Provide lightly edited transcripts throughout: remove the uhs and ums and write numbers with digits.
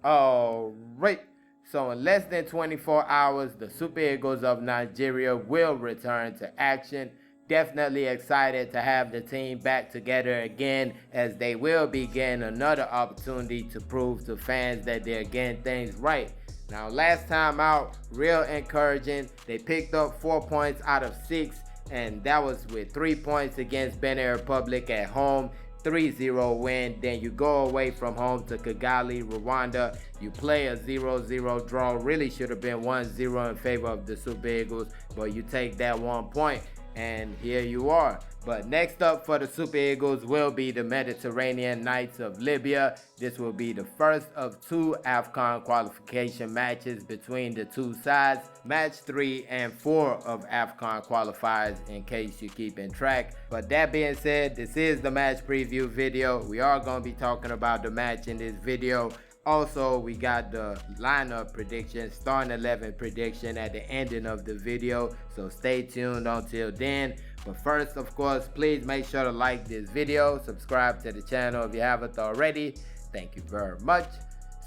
Alright, so in less than 24 hours, the Super Eagles of Nigeria will return to action. Definitely excited to have the team back together again, as they will be getting another opportunity to prove to fans that they're getting things right. Now, last time out, real encouraging. They picked up 4 points out of 6, and that was with 3 points against Benin Republic at home. 3-0 win. Then you go away from home to Kigali, Rwanda. You play a 0-0 draw. Really should have been 1-0 in favor of the Super Eagles, but you take that 1 point, and here you are. But next up for the Super Eagles will be the Mediterranean Knights of Libya. This will be the first of 2 AFCON qualification matches between the two sides. Match 3 and 4 of AFCON qualifiers, in case you're keeping track. But that being said, this is the match preview video. We are going to be talking about the match in this video. Also, we got the lineup prediction, starting 11 prediction at the ending of the video, so stay tuned until then. But first, of course, please make sure to like this video, subscribe to the channel if you haven't already. Thank you very much.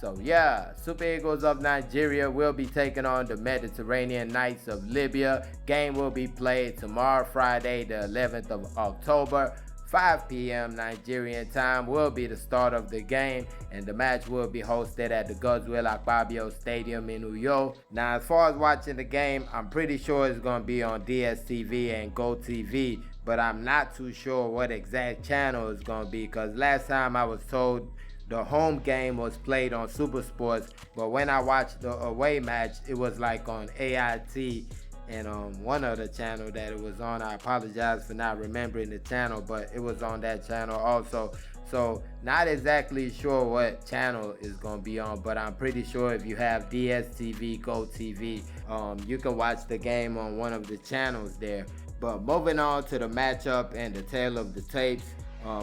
So yeah, Super Eagles of Nigeria will be taking on the Mediterranean Knights of Libya. Game will be played tomorrow, Friday, the 11th of October. 5 p.m. Nigerian time will be the start of the game, and the match will be hosted at the Godswill Akpabio Stadium in Uyo. Now, as far as watching the game, I'm pretty sure it's going to be on DSTV and GoTV, but I'm not too sure what exact channel it's going to be, because last time I was told the home game was played on Super Sports, but when I watched the away match, it was like on AIT and one other channel that it was on. I apologize for not remembering the channel, but it was on that channel also. So not exactly sure what channel is going to be on, but I'm pretty sure if you have DSTV, GoTV, you can watch the game on one of the channels there. But moving on to the matchup and the tale of the tapes,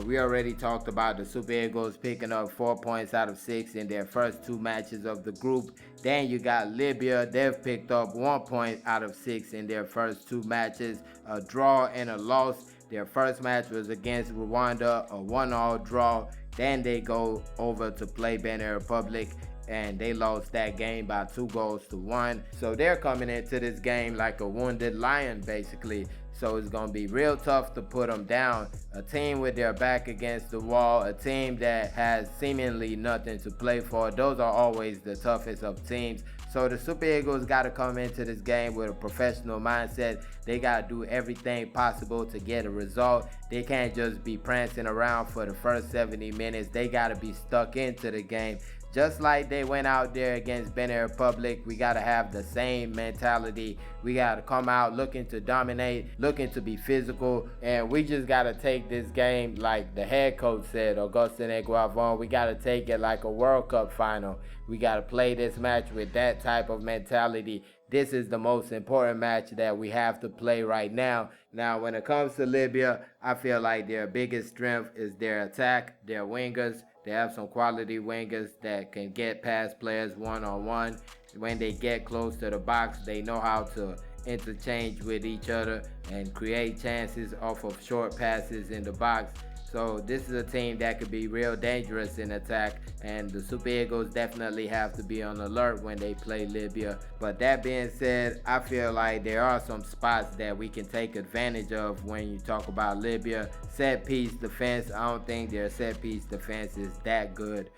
we already talked about the Super Eagles picking up 4 points out of 6 in their first 2 matches of the group. Then you got Libya. They've picked up 1 point out of 6 in their first 2 matches, a draw and a loss. Their first match was against Rwanda, a 1-1 draw. Then they go over to play Benin Republic, and they lost that game by 2-1. So they're coming into this game like a wounded lion, basically. So it's going to be real tough to put them down. A team with their back against the wall, a team that has seemingly nothing to play for. Those are always the toughest of teams. So the Super Eagles got to come into this game with a professional mindset. They got to do everything possible to get a result. They can't just be prancing around for the first 70 minutes. They got to be stuck into the game. Just like they went out there against Benin Republic, we got to have the same mentality. We got to come out looking to dominate, looking to be physical, and we just got to take this game like the head coach said, Augustin Eguavon. We got to take it like a World Cup final. We got to play this match with that type of mentality. This is the most important match that we have to play right now. Now, when it comes to Libya, I feel like their biggest strength is their attack, their wingers. They have some quality wingers that can get past players one-on-one. When they get close to the box, they know how to interchange with each other and create chances off of short passes in the box. So this is a team that could be real dangerous in attack, and the Super Eagles definitely have to be on alert when they play Libya. But that being said, I feel like there are some spots that we can take advantage of when you talk about Libya. Set piece defense, I don't think their set piece defense is that good.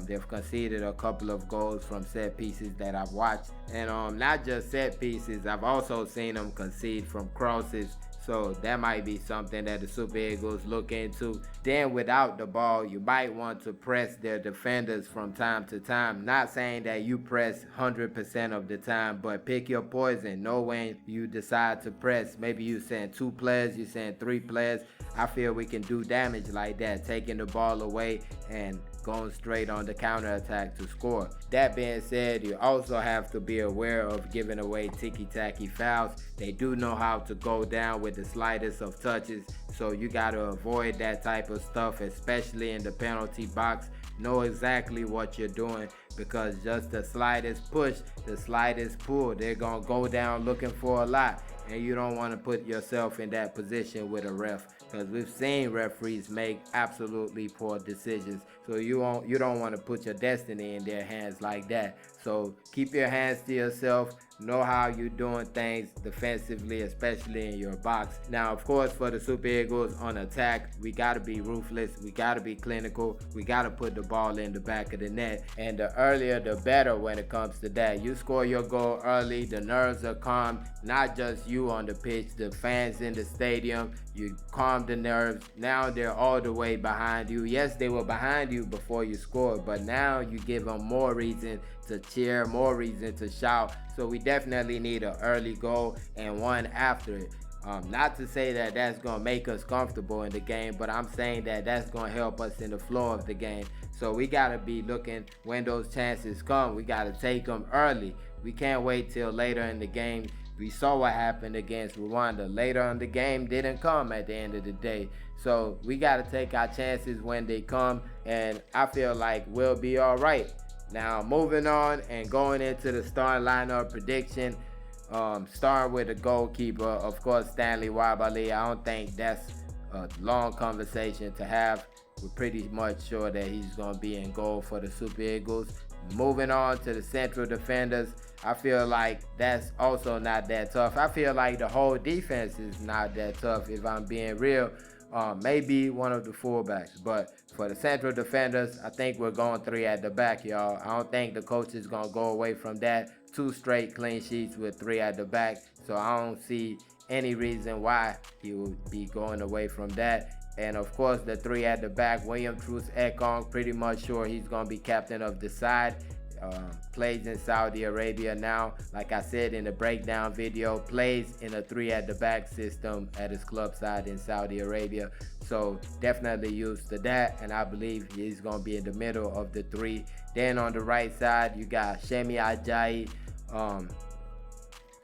They've conceded a couple of goals from set pieces that I've watched, and not just set pieces, I've also seen them concede from crosses. So that might be something that the Super Eagles look into. Then without the ball, you might want to press their defenders from time to time. Not saying that you press 100% of the time, but pick your poison. Know when you decide to press. Maybe you send 2 players, you send 3 players. I feel we can do damage like that, taking the ball away and going straight on the counterattack to score. That being said, you also have to be aware of giving away ticky-tacky fouls. They do know how to go down with the slightest of touches, so you got to avoid that type of stuff, especially in the penalty box. Know exactly what you're doing, because just the slightest push, the slightest pull, they're going to go down looking for a lot, and you don't want to put yourself in that position with a ref, because we've seen referees make absolutely poor decisions. So you don't want to put your destiny in their hands like that. So keep your hands to yourself. Know how you're doing things defensively, especially in your box. Now, of course, for the Super Eagles on attack, we got to be ruthless. We got to be clinical. We got to put the ball in the back of the net. And the earlier, the better when it comes to that. You score your goal early, the nerves are calm. Not just you on the pitch, the fans in the stadium. You calm the nerves. Now they're all the way behind you. Yes, they were behind you before you scored, but now you give them more reason to cheer, more reason to shout. So we definitely need an early goal and one after it. Not to say that that's going to make us comfortable in the game, but I'm saying that that's going to help us in the flow of the game. So we got to be looking when those chances come. We got to take them early. We can't wait till later in the game. We saw what happened against Rwanda. Later on, the game didn't come at the end of the day. So we got to take our chances when they come, and I feel like we'll be all right. Now, moving on and going into the starting lineup prediction, starting with the goalkeeper, of course, Stanley Wabali. I don't think that's a long conversation to have. We're pretty much sure that he's going to be in goal for the Super Eagles. Moving on to the central defenders, I feel like that's also not that tough. I feel like the whole defense is not that tough, if I'm being real. Maybe one of the fullbacks, but for the central defenders, I think we're going 3 at the back, y'all. I don't think the coach is going to go away from that. 2 straight clean sheets with 3 at the back, so I don't see any reason why he would be going away from that. And of course, the 3 at the back, William Truce Ekong, pretty much sure he's going to be captain of the side. Plays in Saudi Arabia now. Like I said in the breakdown video, plays in a 3 at the back system at his club side in Saudi Arabia. So definitely used to that, and I believe he's going to be in the middle of the 3. Then on the right side, you got Shemi Ajayi.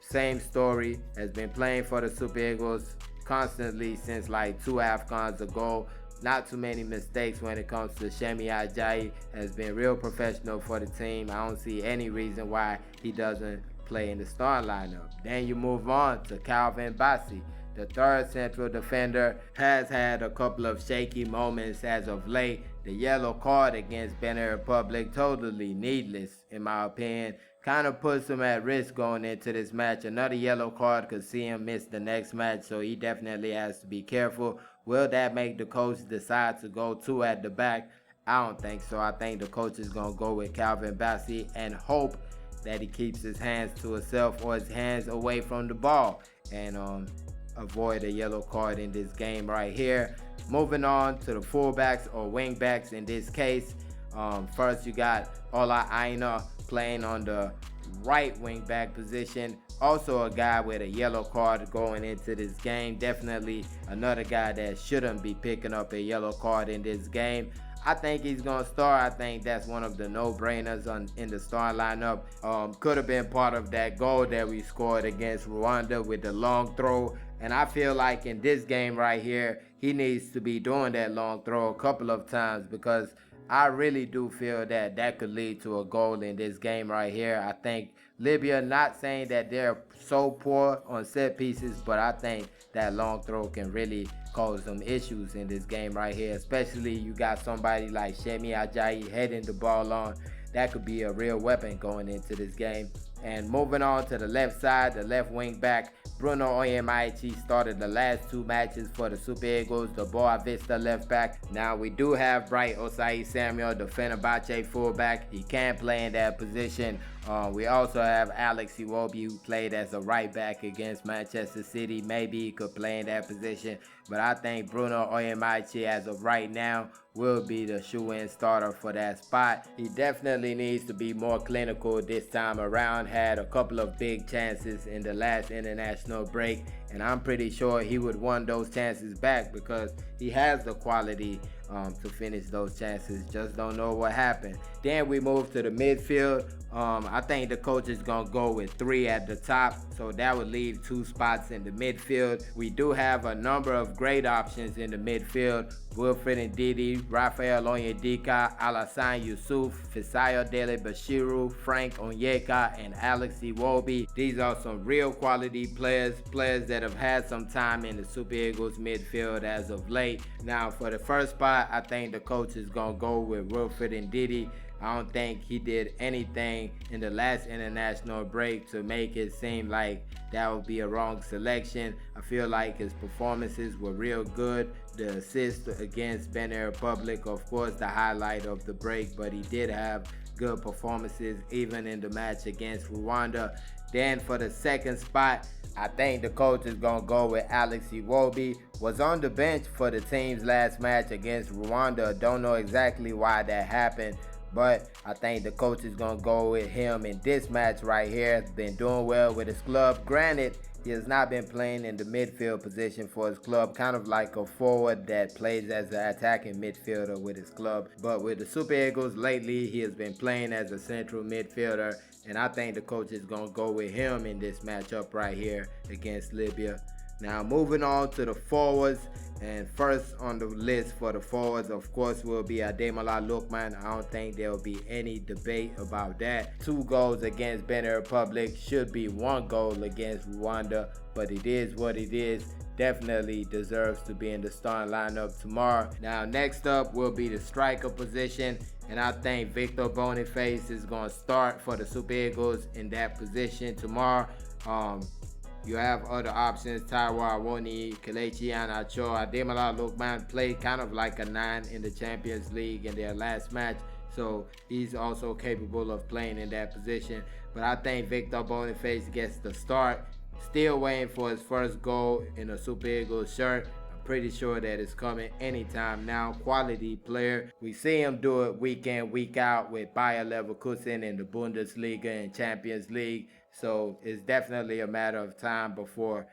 Same story, has been playing for the Super Eagles constantly since like 2 AFCONs ago. Not too many mistakes when it comes to Shemi Ajayi. Has been real professional for the team. I don't see any reason why he doesn't play in the starting lineup. Then you move on to Calvin Bassey. The 3rd central defender has had a couple of shaky moments as of late. The yellow card against Benin Republic, totally needless in my opinion. Kind of puts him at risk going into this match. Another yellow card could see him miss the next match, so he definitely has to be careful. Will that make the coach decide to go 2 at the back? I don't think so. I think the coach is going to go with Calvin Bassey and hope that he keeps his hands to himself or his hands away from the ball and avoid a yellow card in this game right here. Moving on to the fullbacks or wingbacks in this case. First, you got Ola Aina playing on the right wingback position. Also a guy with a yellow card going into this game. Definitely another guy that shouldn't be picking up a yellow card in this game. I think he's going to start. I think that's one of the no-brainers in the starting lineup. Could have been part of that goal that we scored against Rwanda with the long throw. And I feel like in this game right here, he needs to be doing that long throw a couple of times, because I really do feel that that could lead to a goal in this game right here. I think Libya, not saying that they're so poor on set pieces, but I think that long throw can really cause some issues in this game right here. Especially you got somebody like Shemi Ajayi heading the ball on. That could be a real weapon going into this game. And moving on to the left side, the left wing back, Bruno Oyemaichi started the last 2 matches for the Super Eagles, the Boa Vista left back. Now we do have Bright Osai Samuel, the Fenerbahce fullback. He can play in that position. We also have Alex Iwobi, who played as a right back against Manchester City. Maybe he could play in that position, but I think Bruno Oyemaichi as of right now will be the shoe-in starter for that spot. He definitely needs to be more clinical this time around. Had a couple of big chances in the last international break, and I'm pretty sure he would want those chances back because he has the quality to finish those chances. Just don't know what happened. Then we move to the midfield. I think the coach is going to go with 3 at the top, so that would leave 2 spots in the midfield. We do have a number of great options in the midfield. Wilfred Ndidi, Rafael Onyedika, Alassane Yusuf, Fisayo Dele Bashiru, Frank Onyeka, and Alex Iwobi. These are some real quality players that have had some time in the Super Eagles midfield as of late. Now for the first spot, I think the coach is going to go with Wilfred Ndidi. I don't think he did anything in the last international break to make it seem like that would be a wrong selection. I feel like his performances were real good. The assist against Benin Republic, of course, the highlight of the break, but he did have good performances even in the match against Rwanda. Then for the second spot, I think the coach is going to go with Alex Iwobi. Was on the bench for the team's last match against Rwanda. Don't know exactly why that happened, but I think the coach is going to go with him in this match right here. He's been doing well with his club. Granted, he has not been playing in the midfield position for his club, kind of like a forward that plays as an attacking midfielder with his club. But with the Super Eagles lately, he has been playing as a central midfielder, and I think the coach is going to go with him in this matchup right here against Libya. Now moving on to the forwards, and first on the list for the forwards, of course, will be Ademola Lookman. I don't think there will be any debate about that. 2 goals against Benin Republic, should be 1 goal against Rwanda, but it is what it is. Definitely deserves to be in the starting lineup tomorrow. Now next up will be the striker position, and I think Victor Boniface is going to start for the Super Eagles in that position tomorrow. You have other options: Taiwa Awoni, Kelechi Iheanacho. Ademola Lookman played kind of like a 9 in the Champions League in their last match, so he's also capable of playing in that position. But I think Victor Boniface gets the start. Still waiting for his first goal in a Super Eagles shirt. I'm pretty sure that it's coming anytime now. Quality player. We see him do it week in, week out with Bayer Leverkusen in the Bundesliga and Champions League. So it's definitely a matter of time before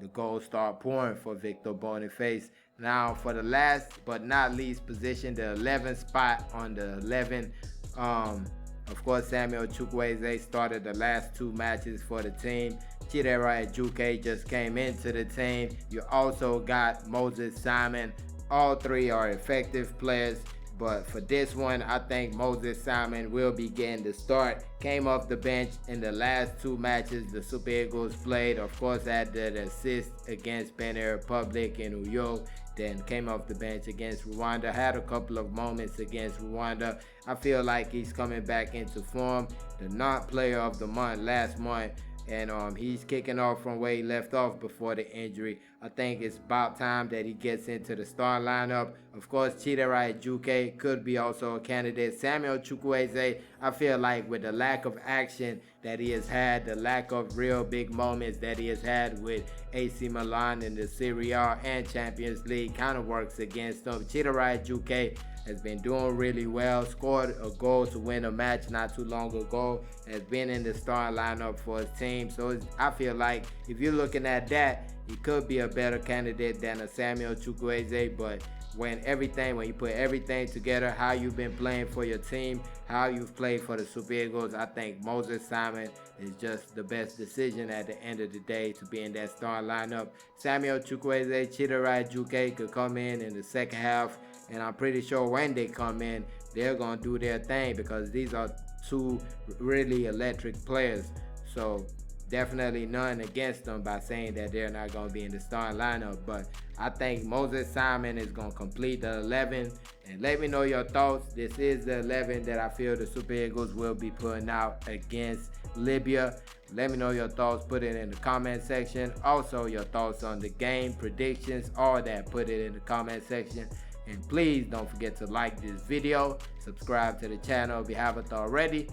the goals start pouring for Victor Boniface. Now for the last but not least position, the 11th spot on the 11. Of course, Samuel Chukwueze started the last 2 matches for the team. Chidera Ejuke just came into the team. You also got Moses Simon. All 3 are effective players. But for this one, I think Moses Simon will be getting the start. Came off the bench in the last 2 matches the Super Eagles played. Of course, had the assist against Benin Republic in Uyo. Then came off the bench against Rwanda. Had a couple of moments against Rwanda. I feel like he's coming back into form. The non-player of the month last month. And he's kicking off from where he left off before the injury. I think it's about time that he gets into the starting lineup. Of course, Chidera Ejuke could be also a candidate. Samuel Chukwueze, I feel like with the lack of action that he has had, the lack of real big moments that he has had with AC Milan in the Serie A and Champions League, kind of works against him. Chidera Ejuke has been doing really well, scored a goal to win a match not too long ago, has been in the starting lineup for his team. So I feel like if you're looking at that, he could be a better candidate than a Samuel Chukwueze. But when you put everything together, how you've been playing for your team, how you've played for the Super Eagles, I think Moses Simon is just the best decision at the end of the day to be in that starting lineup. Samuel Chukwueze, Chidera Ejuke could come in the second half, and I'm pretty sure when they come in, they're going to do their thing because these are 2 really electric players. So definitely none against them by saying that they're not going to be in the starting lineup. But I think Moses Simon is going to complete the 11. And let me know your thoughts. This is the 11 that I feel the Super Eagles will be putting out against Libya. Let me know your thoughts. Put it in the comment section. Also, your thoughts on the game, predictions, all that. Put it in the comment section. And please don't forget to like this video. Subscribe to the channel if you haven't already.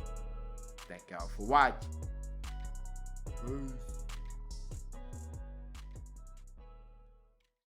Thank y'all for watching. Peace.